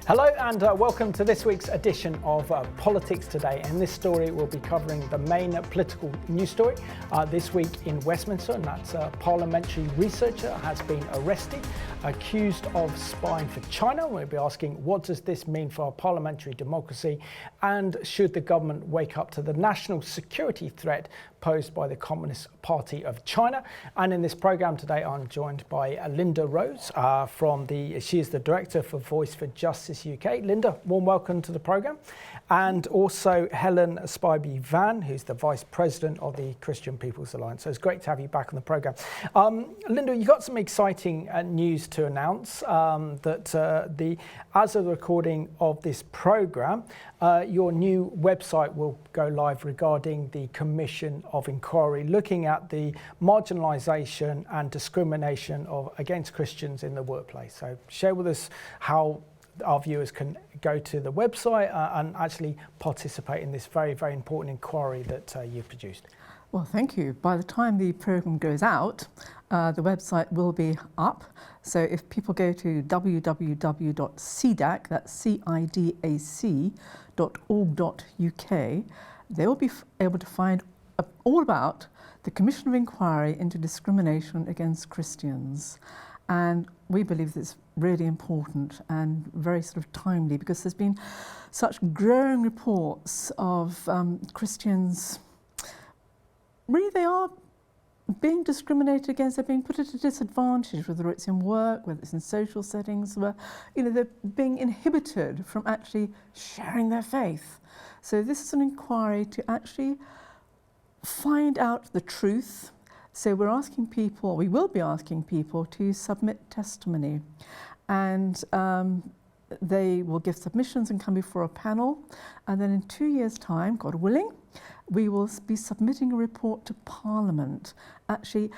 Hello and welcome to this week's edition of Politics Today. In this story we'll be covering the main political news story this week in Westminster, and that's a parliamentary researcher has been arrested, accused of spying for China. We'll be asking, what does this mean for our parliamentary democracy, and should the government wake up to the national security threat posed by the Communist Party of China? And in this programme today I'm joined by Lynda Rose she is the Director for Voice for Justice UK. Lynda, warm welcome to the programme. And also Helen Vann, who's the Vice President of the Christian People's Alliance. So it's great to have you back on the programme. Lynda, you got some exciting news to announce that as of the recording of this programme, your new website will go live regarding the Commission of Inquiry, looking at the marginalisation and discrimination against Christians in the workplace. So share with us how our viewers can go to the website and actually participate in this very, very important inquiry that you've produced. Well, thank you. By the time the programme goes out, the website will be up. So if people go to www.cidac, that's cidac.org.uk, they will be able to find all about the Commission of Inquiry into discrimination against Christians. And we believe that's really important and very sort of timely, because there's been such growing reports of Christians. Really, they are being discriminated against, they're being put at a disadvantage, whether it's in work, whether it's in social settings, where they're being inhibited from actually sharing their faith. So this is an inquiry to actually find out the truth. So we will be asking people to submit testimony, and they will give submissions and come before a panel, and then in 2 years' time, God willing, we will be submitting a report to Parliament, actually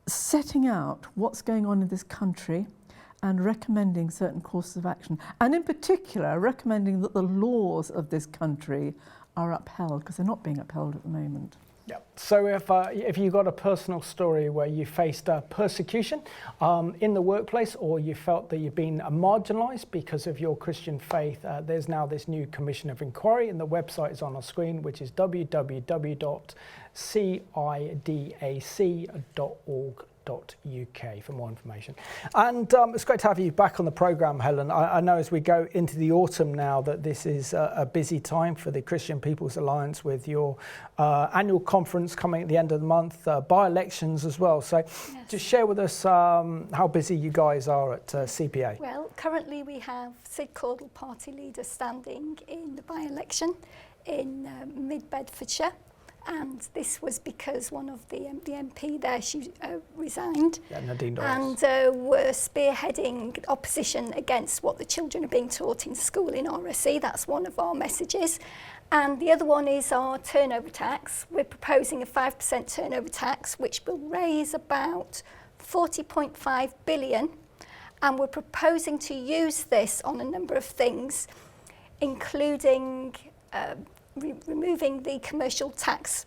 setting out what's going on in this country and recommending certain courses of action, and in particular recommending that the laws of this country are upheld, because they're not being upheld at the moment. Yeah. So if you got a personal story where you faced persecution in the workplace, or you felt that you've been marginalised because of your Christian faith, there's now this new Commission of Inquiry, and the website is on our screen, which is www.cidac.org.uk for more information. And it's great to have you back on the programme, Helen. I know as we go into the autumn now that this is a busy time for the Christian People's Alliance, with your annual conference coming at the end of the month, by-elections as well. So yes, just share with us how busy you guys are at CPA. Well, currently we have Sid Caudle, party leader, standing in the by-election in mid-Bedfordshire. And this was because one of the MP there, she resigned, and were spearheading opposition against what the children are being taught in school in RSE. That's one of our messages. And the other one is our turnover tax. We're proposing a 5% turnover tax, which will raise about 40.5 billion. And we're proposing to use this on a number of things, including removing the commercial tax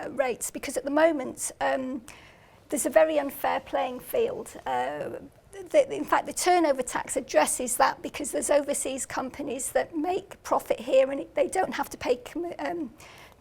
rates, because at the moment there's a very unfair playing field. In fact, the turnover tax addresses that, because there's overseas companies that make profit here and they don't have to pay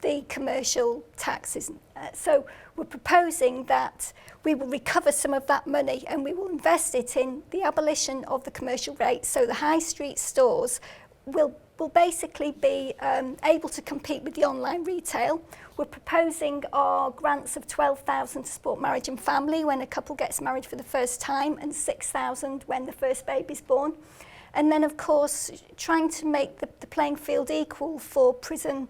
the commercial taxes. So we're proposing that we will recover some of that money and we will invest it in the abolition of the commercial rates, so the high street stores will basically be able to compete with the online retail. We're proposing our grants of 12,000 to support marriage and family when a couple gets married for the first time, and 6,000 when the first baby's born. And then, of course, trying to make the playing field equal for prison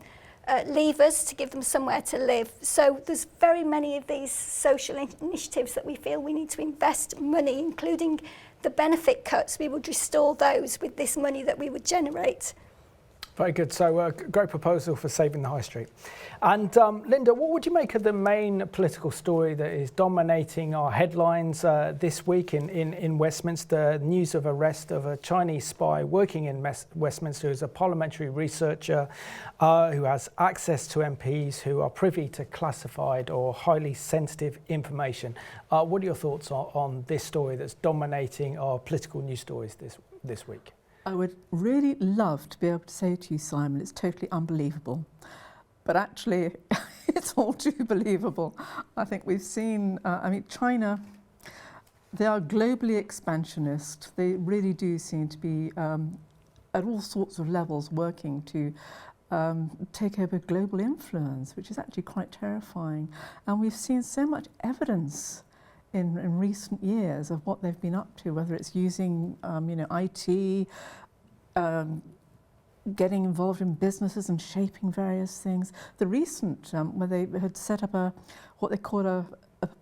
leavers, to give them somewhere to live. So there's very many of these social initiatives that we feel we need to invest money, including the benefit cuts. We would restore those with this money that we would generate. Very good. So great proposal for saving the high street. And Lynda, what would you make of the main political story that is dominating our headlines this week in Westminster? News of arrest of a Chinese spy working in Westminster, who's a parliamentary researcher who has access to MPs who are privy to classified or highly sensitive information. What are your thoughts on this story that's dominating our political news stories this week? I would really love to be able to say to you, Simon, it's totally unbelievable. But actually, it's all too believable. I think we've seen, China, they are globally expansionist. They really do seem to be, at all sorts of levels, working to take over global influence, which is actually quite terrifying. And we've seen so much evidence in recent years of what they've been up to, whether it's using IT, getting involved in businesses and shaping various things. The recent, where they had set up what they call a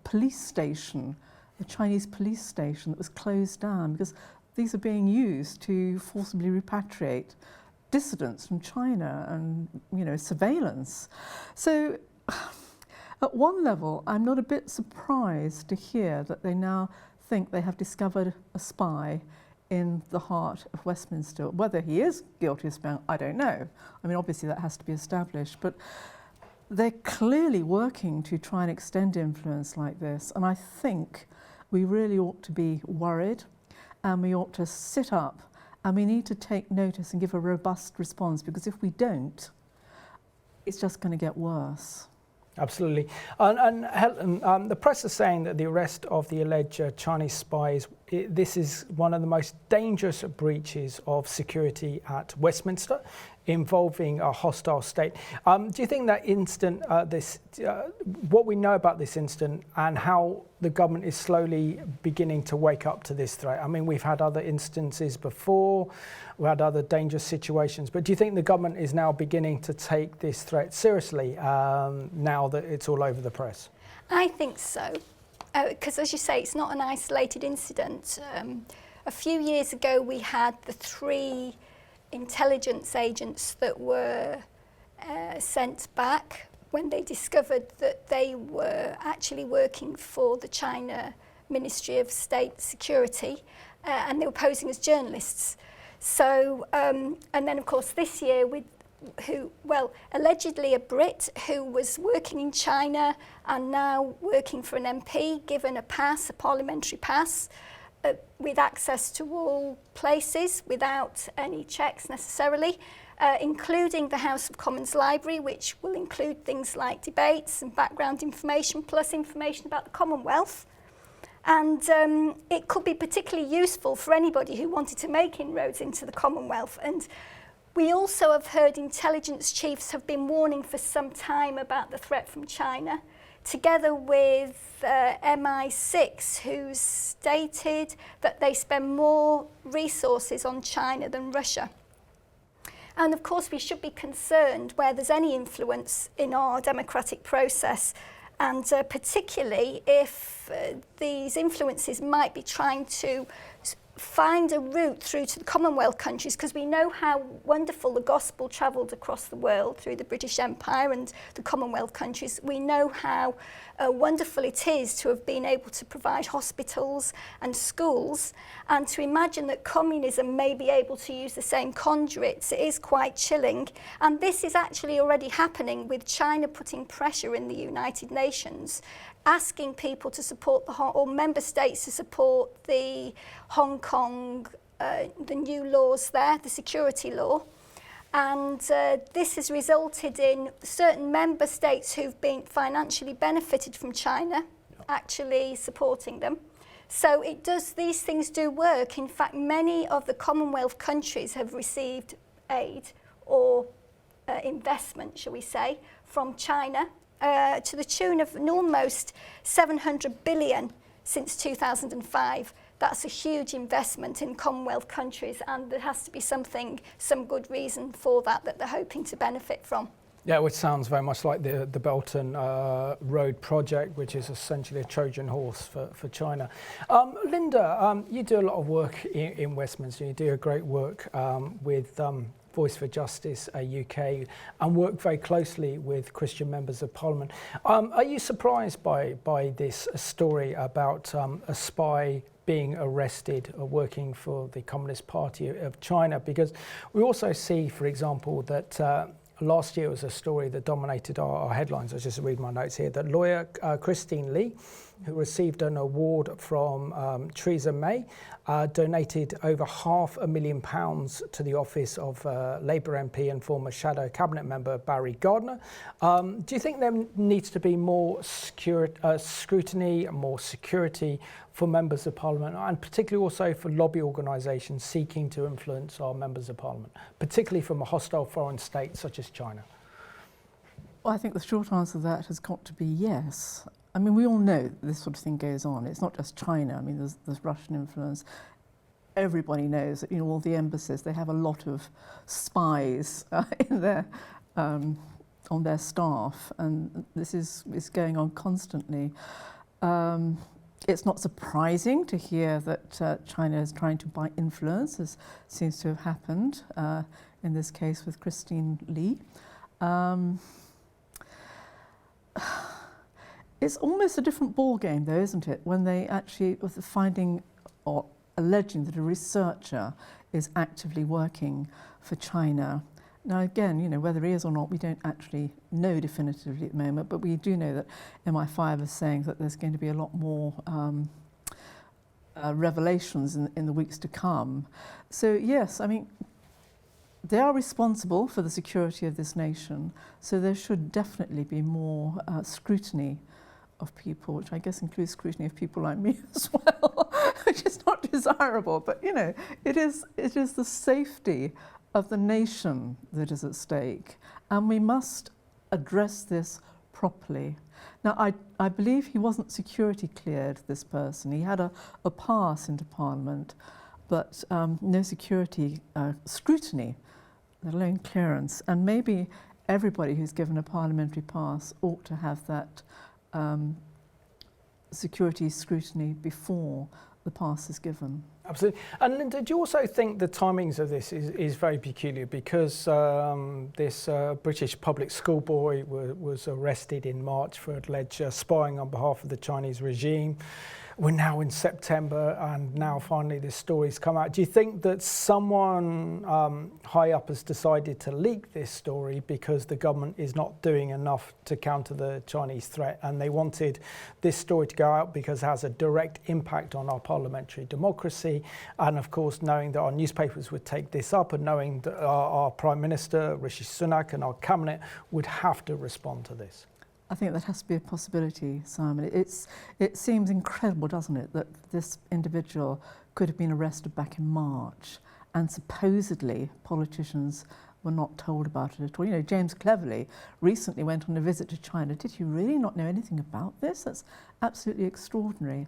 police station, a Chinese police station that was closed down because these are being used to forcibly repatriate dissidents from China and, surveillance. So at one level, I'm not a bit surprised to hear that they now think they have discovered a spy in the heart of Westminster. Whether he is guilty of spying, I don't know. I mean, obviously that has to be established, but they're clearly working to try and extend influence like this. And I think we really ought to be worried, and we ought to sit up, and we need to take notice and give a robust response, because if we don't, it's just going to get worse. Absolutely. And Helen, the press is saying that the arrest of the alleged Chinese spies, this is one of the most dangerous breaches of security at Westminster, involving a hostile state. Do you think that what we know about this incident and how the government is slowly beginning to wake up to this threat? I mean, we've had other instances before, we had other dangerous situations, but do you think the government is now beginning to take this threat seriously now that it's all over the press? I think so, because as you say, it's not an isolated incident. A few years ago, we had the 3 intelligence agents that were sent back when they discovered that they were actually working for the China Ministry of State Security, and they were posing as journalists. So, and then of course this year with allegedly a Brit who was working in China and now working for an MP, given a pass, a parliamentary pass, with access to all places without any checks necessarily, including the House of Commons Library, which will include things like debates and background information, plus information about the Commonwealth. And it could be particularly useful for anybody who wanted to make inroads into the Commonwealth. And we also have heard intelligence chiefs have been warning for some time about the threat from China, together with MI6, who stated that they spend more resources on China than Russia. And of course, we should be concerned where there's any influence in our democratic process, and particularly if these influences might be trying to find a route through to the Commonwealth countries, because we know how wonderful the gospel travelled across the world through the British Empire and the Commonwealth countries. We know how wonderful it is to have been able to provide hospitals and schools, and to imagine that communism may be able to use the same conduits, it is quite chilling. And this is actually already happening, with China putting pressure in the United Nations, asking people to support or member states to support the Hong Kong, the new laws there, the security law. And this has resulted in certain member states who've been financially benefited from China actually supporting them. So these things do work. In fact, many of the Commonwealth countries have received aid or investment, shall we say, from China, to the tune of almost 700 billion since 2005. That's a huge investment in Commonwealth countries, and there has to be some good reason for that they're hoping to benefit from. Yeah, which sounds very much like the Belt and Road project, which is essentially a Trojan horse for China. Lynda, you do a lot of work in Westminster. You do a great work with Voice for Justice UK, and work very closely with Christian members of Parliament. Are you surprised by this story about a spy being arrested working for the Communist Party of China? Because we also see, for example, that last year was a story that dominated our headlines. I just read my notes here, that lawyer Christine Lee, who received an award from Theresa May, donated over £500,000 to the office of Labour MP and former Shadow Cabinet member Barry Gardiner. Do you think there needs to be more scrutiny and more security for members of Parliament, and particularly also for lobby organisations seeking to influence our members of Parliament, particularly from a hostile foreign state such as China? Well, I think the short answer to that has got to be yes. I mean, we all know that this sort of thing goes on. It's not just China. I mean, there's Russian influence. Everybody knows that, all the embassies, they have a lot of spies in their, on their staff, and this is going on constantly. It's not surprising to hear that China is trying to buy influence, as seems to have happened in this case with Christine Lee. It's almost a different ball game, though, isn't it? When they actually, with the finding or alleging that a researcher is actively working for China. Now, again, whether he is or not, we don't actually know definitively at the moment, but we do know that MI5 is saying that there's going to be a lot more revelations in the weeks to come. So, yes, I mean, they are responsible for the security of this nation, so there should definitely be more scrutiny of people, which I guess includes scrutiny of people like me as well, which is not desirable. But, it is the safety of the nation that is at stake, and we must address this properly. Now, I believe he wasn't security cleared, this person. He had a pass into Parliament, but no security scrutiny, let alone clearance. And maybe everybody who's given a parliamentary pass ought to have that security scrutiny before the pass is given. Absolutely. And Lynda, do you also think the timings of this is very peculiar, because this British public school boy was arrested in March for alleged spying on behalf of the Chinese regime. We're now in September, and now finally this story's come out. Do you think that someone high up has decided to leak this story because the government is not doing enough to counter the Chinese threat, and they wanted this story to go out because it has a direct impact on our parliamentary democracy, and of course knowing that our newspapers would take this up, and knowing that our Prime Minister, Rishi Sunak, and our Cabinet would have to respond to this? I think that has to be a possibility, Simon. It seems incredible, doesn't it, that this individual could have been arrested back in March, and supposedly politicians were not told about it at all. James Cleverly recently went on a visit to China. Did you really not know anything about this? That's absolutely extraordinary.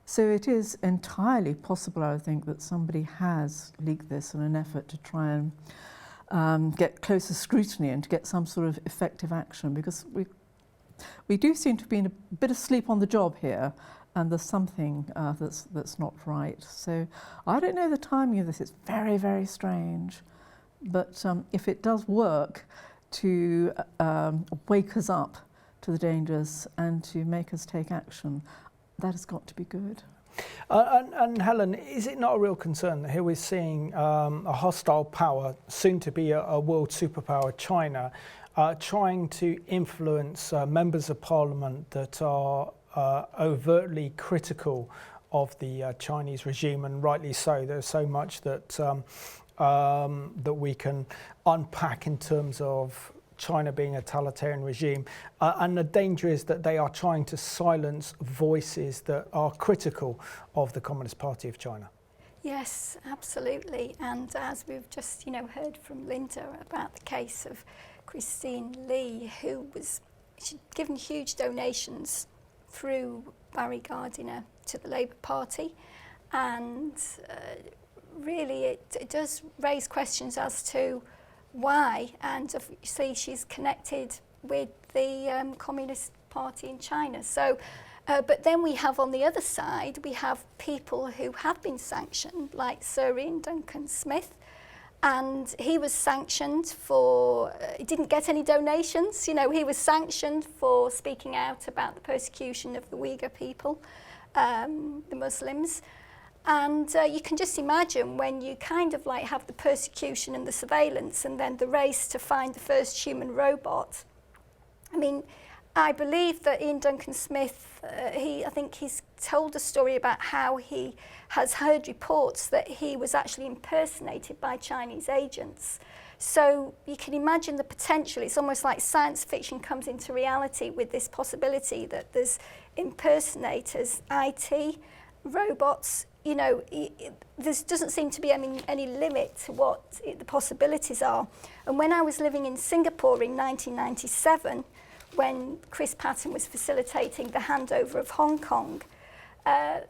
So it is entirely possible, I think, that somebody has leaked this in an effort to try and get closer scrutiny and to get some sort of effective action, because we do seem to be in a bit of sleep on the job here, and there's something that's not right. So I don't know the timing of this. It's very, very strange. But if it does work to wake us up to the dangers and to make us take action, that has got to be good. And Helen, is it not a real concern that here we're seeing a hostile power, soon to be a world superpower, China, trying to influence members of Parliament that are overtly critical of the Chinese regime, and rightly so? There's so much that that we can unpack in terms of China being a totalitarian regime, and the danger is that they are trying to silence voices that are critical of the Communist Party of China. Yes, absolutely. And as we've just heard from Lynda about the case of Christine Lee, she'd given huge donations through Barry Gardiner to the Labour Party, and really it does raise questions as to why, and obviously she's connected with the Communist Party in China. So, but then we have on the other side, we have people who have been sanctioned, like Sir Ian Duncan Smith, and he was sanctioned for, he didn't get any donations, he was sanctioned for speaking out about the persecution of the Uyghur people, the Muslims. And you can just imagine when you kind of like have the persecution and the surveillance and then the race to find the first human robot. I mean, I believe that Ian Duncan Smith, I think he's told a story about how he has heard reports that he was actually impersonated by Chinese agents. So you can imagine the potential. It's almost like science fiction comes into reality with this possibility that there's impersonators, IT, robots. You know, there doesn't seem to be any limit to what the possibilities are. And when I was living in Singapore in 1997, when Chris Patten was facilitating the handover of Hong Kong,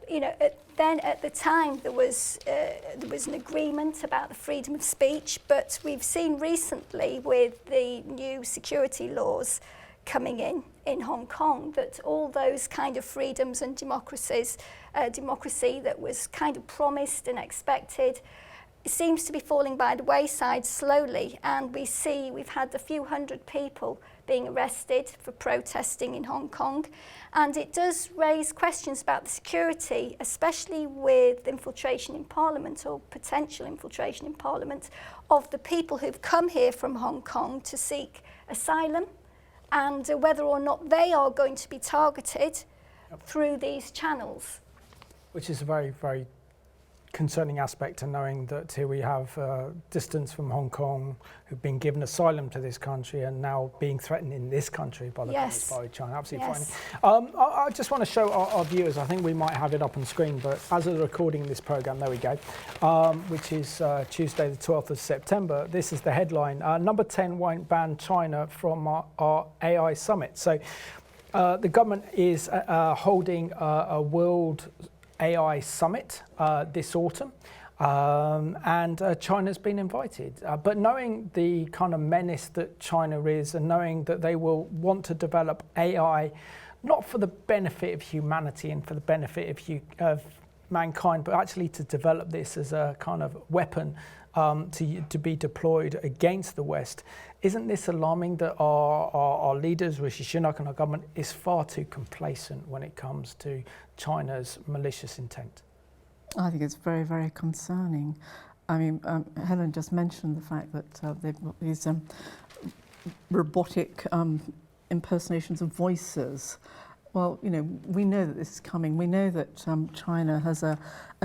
you know, at the time there was an agreement about the freedom of speech, but we've seen recently with the new security laws coming in Hong Kong that all those kind of freedoms and democracy that was kind of promised and expected, it seems to be falling by the wayside slowly, and we've had a few hundred people being arrested for protesting in Hong Kong, and it does raise questions about the security, especially with infiltration in Parliament or potential infiltration in Parliament of the people who've come here from Hong Kong to seek asylum, and whether or not they are going to be targeted through these channels. Which is a very, very concerning aspect, and knowing that here we have dissidents from Hong Kong who've been given asylum to this country and now being threatened in this country by the Yes. by China. Absolutely Yes. fine. I just want to show our viewers, I think we might have it up on screen, but as of the recording of this programme, there we go, which is Tuesday the 12th of September. This is the headline, number 10 won't ban China from our AI summit. So the government is holding a world AI summit this autumn, and China's been invited. But knowing the kind of menace that China is, and knowing that they will want to develop AI not for the benefit of humanity and for the benefit of mankind, but actually to develop this as a kind of weapon to be deployed against the West. Isn't this alarming that our leaders, Rishi Sunak and our government, is far too complacent when it comes to China's malicious intent? I think it's very, very concerning. I mean, Helen just mentioned the fact that they've got these robotic impersonations of voices. Well, you know, we know that this is coming. We know that China has a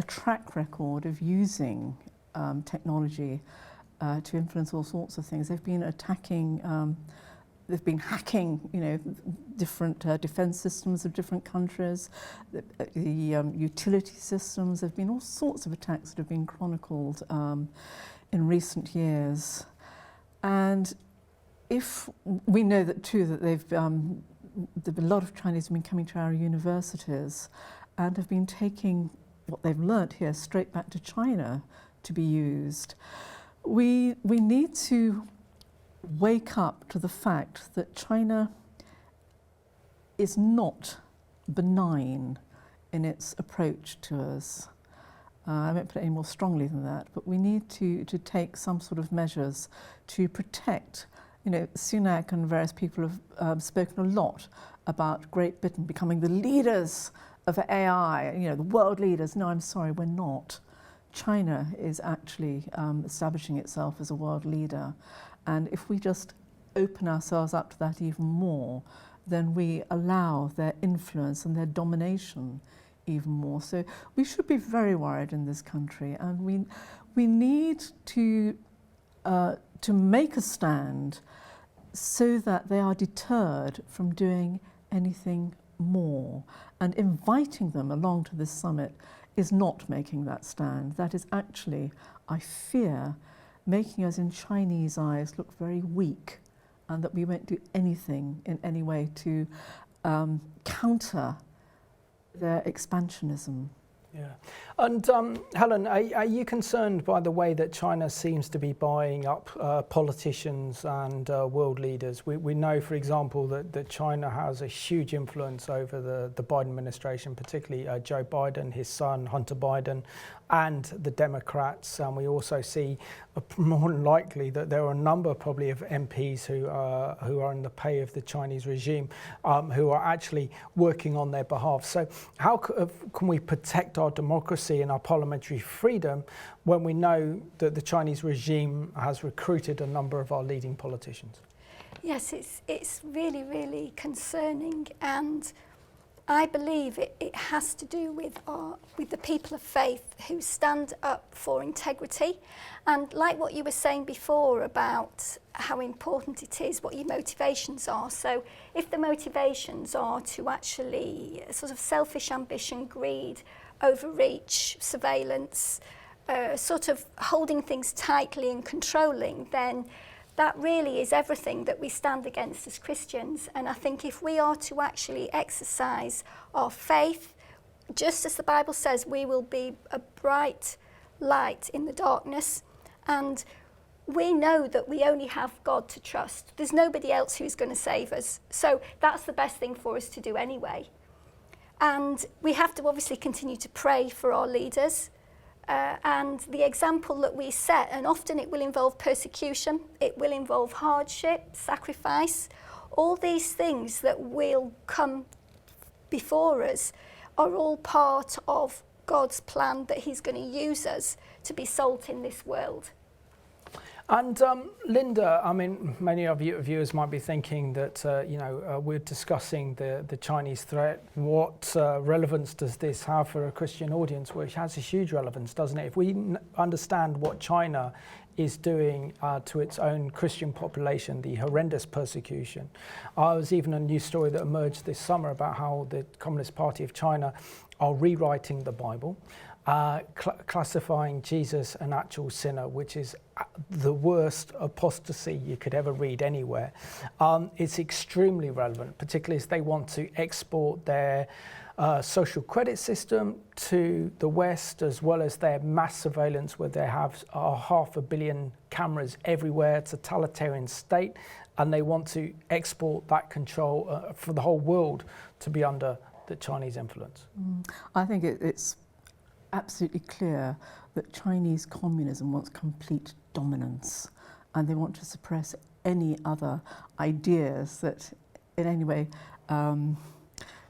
track record of using technology to influence all sorts of things. They've been attacking, they've been hacking, you know, different defense systems of different countries, the utility systems. There have been all sorts of attacks that have been chronicled in recent years. And if we know that too, that a lot of Chinese have been coming to our universities and have been taking what they've learnt here straight back to China to be used. We need to wake up to the fact that China is not benign in its approach to us. I won't put it any more strongly than that, but we need to take some sort of measures to protect. You know, Sunak and various people have spoken a lot about Great Britain becoming the leaders of AI, you know, the world leaders. No, I'm sorry, we're not. China is actually establishing itself as a world leader. And if we just open ourselves up to that even more, then we allow their influence and their domination even more. So we should be very worried in this country, and we need to make a stand so that they are deterred from doing anything more. And inviting them along to this summit is not making that stand. That is actually, I fear, making us in Chinese eyes look very weak, and that we won't do anything in any way to counter their expansionism. Yeah. And Helen, are you concerned by the way that China seems to be buying up politicians and world leaders? We know, for example, that China has a huge influence over the Biden administration, particularly Joe Biden, his son, Hunter Biden, and the Democrats. And we also see more than likely that there are a number probably of MPs who are in the pay of the Chinese regime who are actually working on their behalf. So how can we protect our democracy and our parliamentary freedom when we know that the Chinese regime has recruited a number of our leading politicians? Yes, it's really, really concerning, and I believe it has to do with the people of faith who stand up for integrity. And like what you were saying before about how important it is, what your motivations are. So if the motivations are to actually sort of selfish ambition, greed, overreach, surveillance, sort of holding things tightly and controlling, then that really is everything that we stand against as Christians. And I think if we are to actually exercise our faith, just as the Bible says, we will be a bright light in the darkness. And we know that we only have God to trust. There's nobody else who's going to save us. So that's the best thing for us to do anyway. And we have to obviously continue to pray for our leaders. And the example that we set, and often it will involve persecution, it will involve hardship, sacrifice, all these things that will come before us are all part of God's plan that he's going to use us to be salt in this world. And Lynda, I mean, many of you viewers might be thinking that, we're discussing the Chinese threat. What relevance does this have for a Christian audience? Well, it has a huge relevance, doesn't it? If we understand what China is doing to its own Christian population, the horrendous persecution. There was even a news story that emerged this summer about how the Communist Party of China are rewriting the Bible. Classifying Jesus an actual sinner, which is the worst apostasy you could ever read anywhere. It's extremely relevant, particularly as they want to export their social credit system to the West, as well as their mass surveillance, where they have 500 million cameras everywhere, totalitarian state, and they want to export that control for the whole world to be under the Chinese influence. I think it's absolutely clear that Chinese communism wants complete dominance, and they want to suppress any other ideas that in any way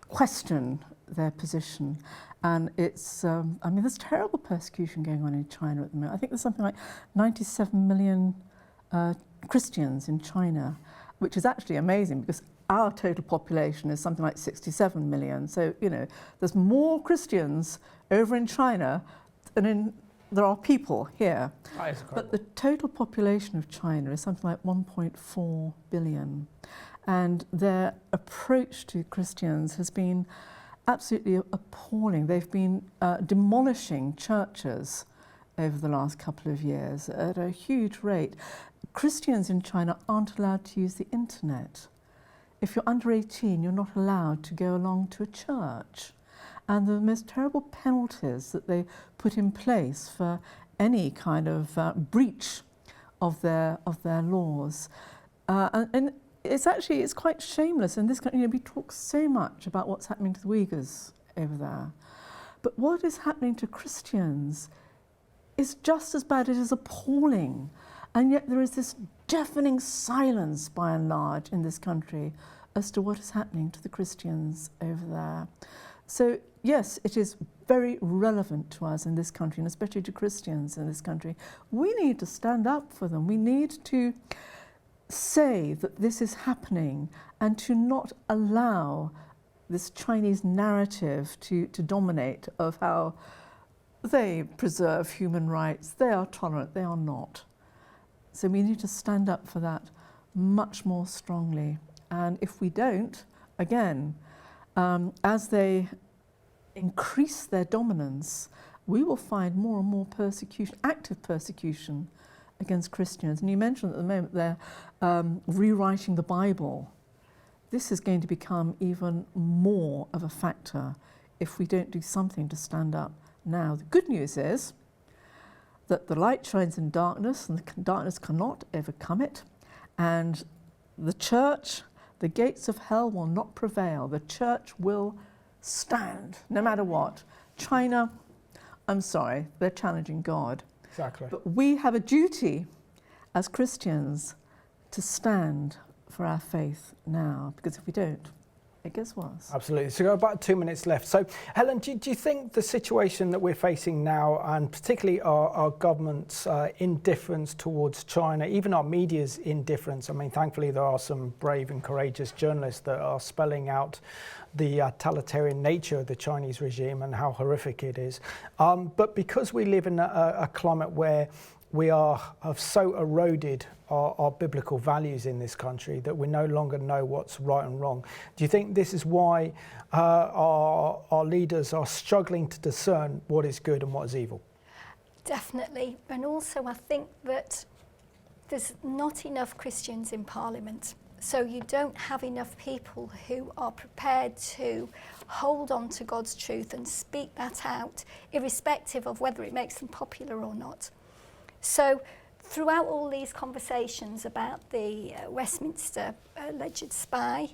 question their position. And it's, there's terrible persecution going on in China at the moment. I think there's something like 97 million Christians in China, which is actually amazing because our total population is something like 67 million. So, there's more Christians over in China than there are people here. But the total population of China is something like 1.4 billion. And their approach to Christians has been absolutely appalling. They've been demolishing churches over the last couple of years at a huge rate. Christians in China aren't allowed to use the internet. If you're under 18, you're not allowed to go along to a church. And the most terrible penalties that they put in place for any kind of breach of their laws. And it's quite shameless. And this, we talk so much about what's happening to the Uyghurs over there. But what is happening to Christians is just as bad. It is appalling. And yet there is this deafening silence, by and large, in this country as to what is happening to the Christians over there. So, yes, it is very relevant to us in this country, and especially to Christians in this country. We need to stand up for them. We need to say that this is happening and to not allow this Chinese narrative to dominate of how they preserve human rights, they are tolerant, they are not. So we need to stand up for that much more strongly. And if we don't, again, as they increase their dominance, we will find more and more persecution, active persecution against Christians. And you mentioned at the moment they're rewriting the Bible. This is going to become even more of a factor if we don't do something to stand up now. The good news is that the light shines in darkness and the darkness cannot overcome it. And the church, the gates of hell will not prevail. The church will stand no matter what. China, I'm sorry, they're challenging God. Exactly. But we have a duty as Christians to stand for our faith now, because if we don't, it gets worse. Absolutely. So we've got about 2 minutes left. So Helen, do you think the situation that we're facing now, and particularly our government's indifference towards China, even our media's indifference, I mean, thankfully there are some brave and courageous journalists that are spelling out the totalitarian nature of the Chinese regime and how horrific it is. But because we live in a climate where we have so eroded our biblical values in this country that we no longer know what's right and wrong. Do you think this is why our leaders are struggling to discern what is good and what is evil? Definitely. And also I think that there's not enough Christians in Parliament. So you don't have enough people who are prepared to hold on to God's truth and speak that out, irrespective of whether it makes them popular or not. So throughout all these conversations about the Westminster alleged spy,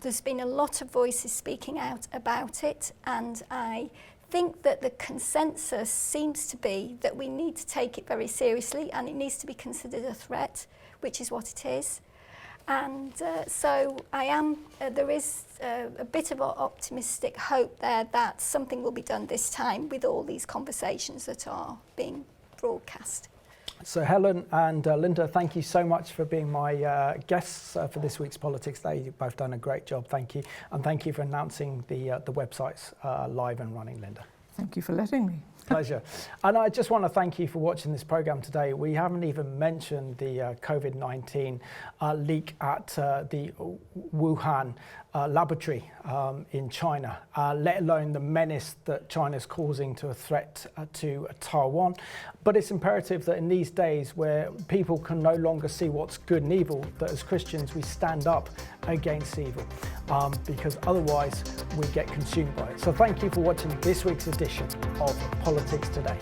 there's been a lot of voices speaking out about it, and I think that the consensus seems to be that we need to take it very seriously and it needs to be considered a threat, which is what it is. And so there is a bit of an optimistic hope there that something will be done this time with all these conversations that are being broadcast. So Helen and Lynda, thank you so much for being my guests for this week's Politics Day. You've both done a great job, thank you. And thank you for announcing the websites live and running, Lynda. Thank you for letting me. Pleasure. And I just want to thank you for watching this programme today. We haven't even mentioned the COVID-19 leak at the Wuhan laboratory in China, let alone the menace that China's causing to a threat to Taiwan. But it's imperative that in these days where people can no longer see what's good and evil, that as Christians we stand up against evil, because otherwise we get consumed by it. So thank you for watching this week's edition of Politics Today.